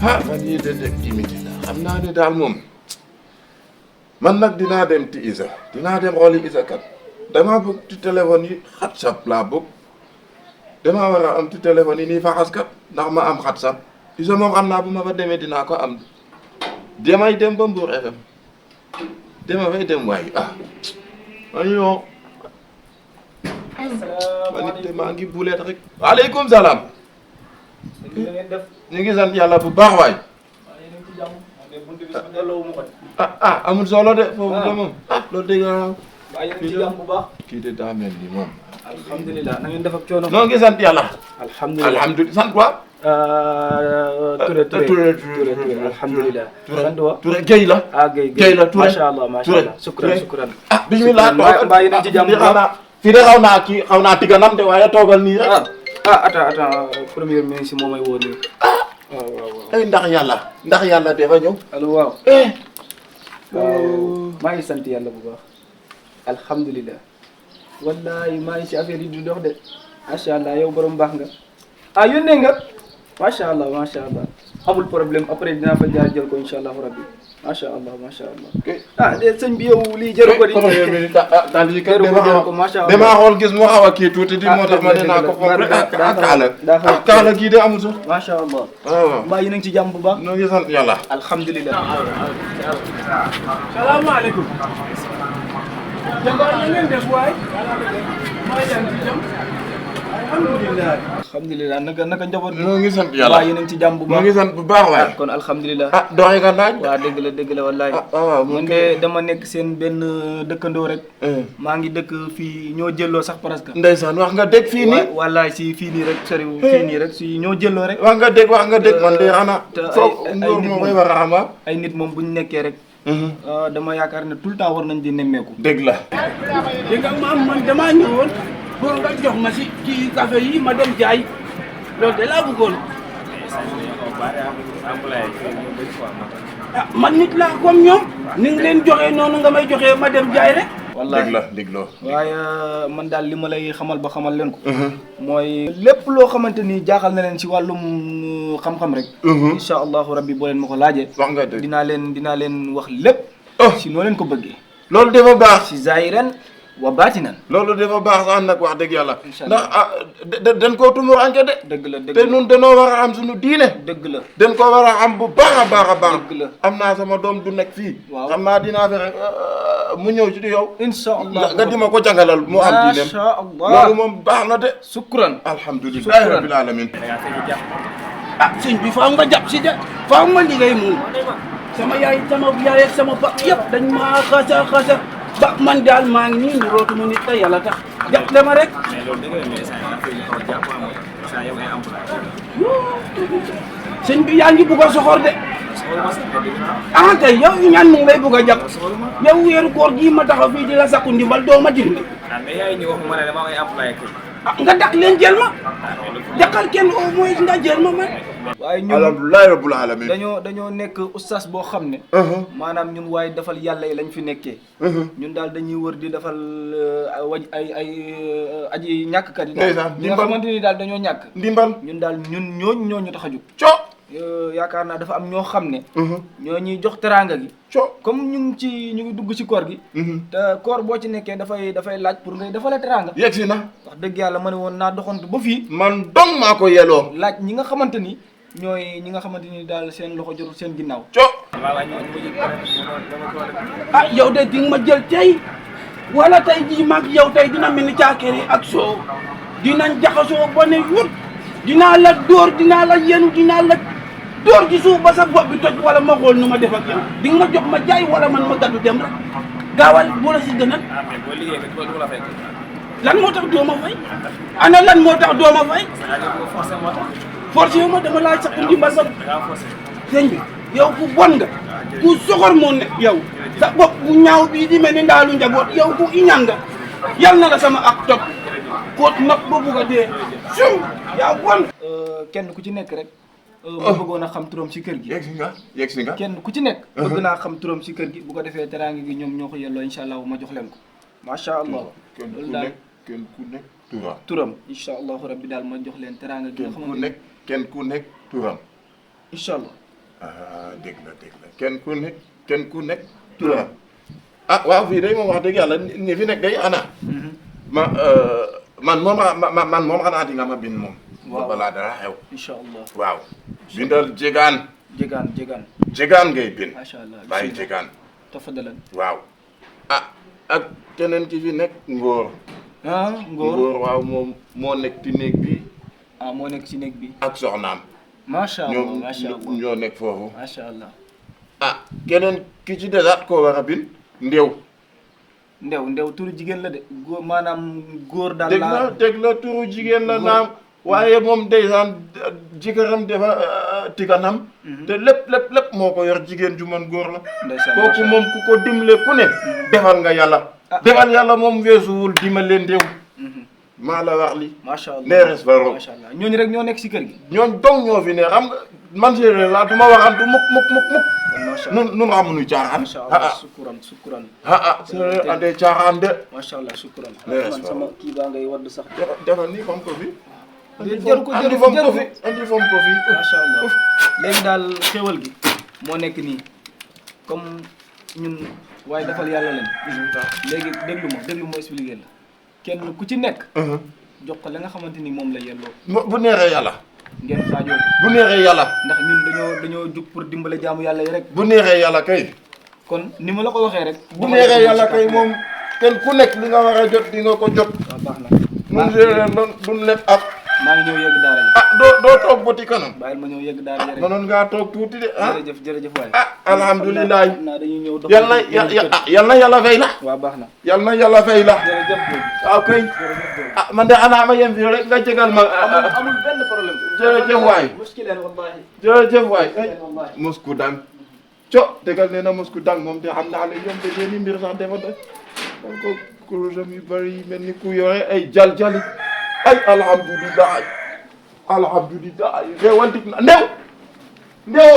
ah man yii de limité na xam naa ne daal moom man nag dinaa dem ci Isa dinaa dem xooli Isa kat damaa bëgg ci téléphone yi WhatsApp laa bëgg damaa war a am ci téléphone yi nii faxas kat ndax ma am WhatsApp Isa moom xam naa bu ma fa demee dinaa ko am damay dem ba Mbour FM dama fay dem waaye ayoo man it maa ngi buleet rek. waaleykum salaam. ñu ngi sant yàlla bu baax waay. amul solo de foofu de moom loolu dégg naa. waaye yéen ci jàmm bu baax. kii de daa mel ni moom. alhamdulilah na ngeen def ak coono. noo ngi sant yàlla. alhamdulilah sant quoi. Touré alhamdulilah. Touré Guèye la. Guèye la Touré macha allah macha allah. sukran. bismillah. mbaa yéen ci jàmm bu baax. fii de xaw naa tiganam de waaye toogal nii rek. attends premier ministre moo may woo nii. ay ndax yàlla dafa ñëw. allo waaw. maa ngi sant yàlla bu baax. alhamdulilah. wallahi maa ngi si affaire yi di dox de. macha allah yow borom baax nga. yónnee nga. macha allah amul problème après dinaa fa jaar jël ko incha allahu rabbi. macha allah de sëñ bi yow lii jëru ko di. damaa xool gis mu xaw a kii tuuti di moo tax ma dinaa ko xool kaala gii de amul sax. macha allah. waaw mbaa yéen a ngi ci jàmm bu baax. noo ngi sant yàlla. alhamdulilah. salaamaaleykum. jàmbaar na ngeen def waay. maa ngi ci jàmm. alhamdulilah naka njaboot bi. noo ngi sant yàlla. waaw yéen a ngi ci jàmm bu baax. noo ngi sant bu baax waay. kon alhamdulilah. doxee nga naaj. waaw dëgg la wallaay. waaw man de dama nekk seen benn dëkkandoo rek. maa ngi dëkk fii ñoo jëlloo sax presque. ndeysaan wax nga dégg fii nii. wallaay si fii nii rek soriw fii nii rek si ñoo jëlloo rek. wax nga dégg man de xanaa. te ay nit moom koy war a xam ay nit moom bu ñu nekkee rek. dama yaakaar ne tout le temps war nañ di nemmeeku. dégg la. dégg nga maam man damaa ñëwoon pour nga jox ma si kii café yi ma dem jaay loolu de laa bëggoon. man nit laa comme ñoom ni nga leen joxee noonu nga may joxee ma dem jaay rek. wallaahi dégg la. waaye man daal li ma lay xamal ba xamal leen ko. mooy lépp loo xamante ni jaaxal na leen si wàllum xam-xam rek. incha allahu rabbi boo leen ma ko laajee. wax nga dëgg dinaa leen wax lépp. si noo leen ko bëggee. loolu dafa baax. si zaahiran wa baatinan. loolu dafa baax sax nag wax dëgg yàlla. incha allah ndax dañ koo tumuranke de. dëgg la te ñun dañoo war a am suñu diine. dëgg la dañ ko war a am bu baax a baax. dëgg la am naa sama doom du nekk fii. waaw xam naa dinaa fexe mu ñëw ci yow. incha allah nga di ma ko jàngalal mu am diineem. macha allah loolu moom baax na de. sukkuran. alhamdulilah rabbil alamin. sëñ bi faaw nga jàpp si de faaw nga liggéey moom sama yaay ak sama ba yëpp dañ maa xasa ba man daal maa ngi nii ni rootuma nit te yàlla tax jàppale ma rek. sëñ bi yaa ngi bugg a soxor de. kay yow ñaan mu ngi lay bugg a jàpp yow weeru koor gii ma taxaw fii di la sakku ndimbal doo ma dimbali. nga dak leen jël ma dakal kenn au moins nga jël ma man. waaye ñun alhamdulilah rabbil alamin. dañoo nekk ustaas boo xam ne. maanaam ñun waaye defal yàlla yi lañ fi nekkee. ñun daal dañuy wër di defal ay aji ñàkkkat yi. ndeysaan ñi nga xamante ni daal dañoo ñàkk. ndimbal ñun daal ñooñu tax a jóg. yaakaar naa dafa am ñoo xam ne. ñoo ñuy jox teraanga gi. comme ñu ngi dugg ci koor gi. te koor boo ci nekkee dafay laaj pour ngay defale teraanga. yegg si na. wax dëgg yàlla ma ne woon naa doxantu ba fii. man dong maa ko yelloo. laaj ñi nga xamante ni ñooy ñi nga xamante ni daal seen loxo jotul seen ginnaaw. yow de di nga ma jël tey wala tey jii mag yow tey dina mel ni caakiri ak soow dinañ jaxasoo ba ne wut dinaa la dóor dinaa la yenu dinaa la dóor ci suuf ba sa bopp bi toj wala ma xool nu ma def ak yow di nga ma jox ma jaay wala man ma gàddu dem rek gaawal bu la si gënal. lan moo tax doo ma fay ana lan moo tax doo ma fay. forcé wu ma dama laaj sax ndimbal sa sëñ bi yow ku bon nga ku soxor moo ne yow sa bopp bu ñaaw bii di mel ni ndaalu njaboot yow ku iñaan nga yal na la sama ak topp koot nag ba bugg a dee sum yaa bon. kenn ku ci nekk rek. ma bëggoon a xam turam ci kër gi. yegg si nga. kenn ku ci nekk. bëgg naa xam turam ci kër gi bu ko defee teraange gi ñoom ñoo ko yelloo incha allah ma jox leen ko. macha allah loolu daal kenn ku nekk turam. turam incha allahu rabbi daal ma jox leen teraanga gi nga xamante ne kenn ku nekk turam. incha allah. ah dégg la kenn ku nekk turam. ah waaw fii day moom wax dëgg yàlla ni fi nekk day ana. man moom xanaa di nga ma bind moom. waaw balaa dara xew. incha allah. waaw. bindal jegaan. jegaan ngay bind. macha allah bàyyi jegaan. tafadalan. waaw. ah ak keneen ki fi nekk ngóor. ngóor waaw moom moo nekk ci néeg bi. moo nekk ci néeg bi. ak soxnaam. macha allah ñoo nekk foofu. macha allah. keneen ki ci desaat koo war a bind ndew. ndew turu jigéen la de góor maanaam góor daal dégg la turu jigéen la naam waaye moom ndeysaan jëkkëram dafa tiganam te lépp moo ko yor jigéen ju man góor la kooku moom ku ko dimle ku ne defal nga yàlla defal yàlla moom weesuwul dimbale ndew maa la wax li macha allah neeres ba roog macha allah ñooñu rek ñoo nekk si kër gi ñooñ dong ñoo fi ne xam nga man séeréer laa du ma waxantu mukk nun xamuñu caaxaan sukuran séeréer ande caaxaan de macha allah sukuran neeres man sama kii baa ngay wadd sax defal ni fam ko fi jaru ko andi fam ko fi macha allah léegi daal xéwal gi moo nekk nii comme ñun waaye defal yàlla leen léegi déglu ma expliqué la kenn ku ci nekk jox ko la nga xamante ni moom la yelloo bu neexee yàlla ngeen xaajoo bu neexee yàlla ndax ñun dañoo jug pour dimbale jaamu yàlla yi rek bu neexee yàlla kay kon ni ma la ko waxee rek bu neexee yàlla kay moom kenn ku nekk li nga war a jot di nga ko jot waaw baax na nun séeréer duñ lekk ak maa ngi ñëw yegg daara ji doo toog ba ci kanam bàyyil ma ñëw yegg daara ji rek mënoon ngaa toog tuuti de jërëjëf waay alhamdulilah naa dañuy ñëw dox yal na yàlla fay la waaw baax na yal na yàlla fay la jërëjëf waaw kay man de anaa ma yem fii rek nga jégal ma amul benn problème jërëjëf waay muskileen wallahi jërëjëf waay musku dang tegal nee na musku dang moom te xam naa ne ñoom de seeni mbir sax dafa def kon ko kurusam yu bëri yi mel ni ku yore ay jali ay alhamdulilah xewantik na ndew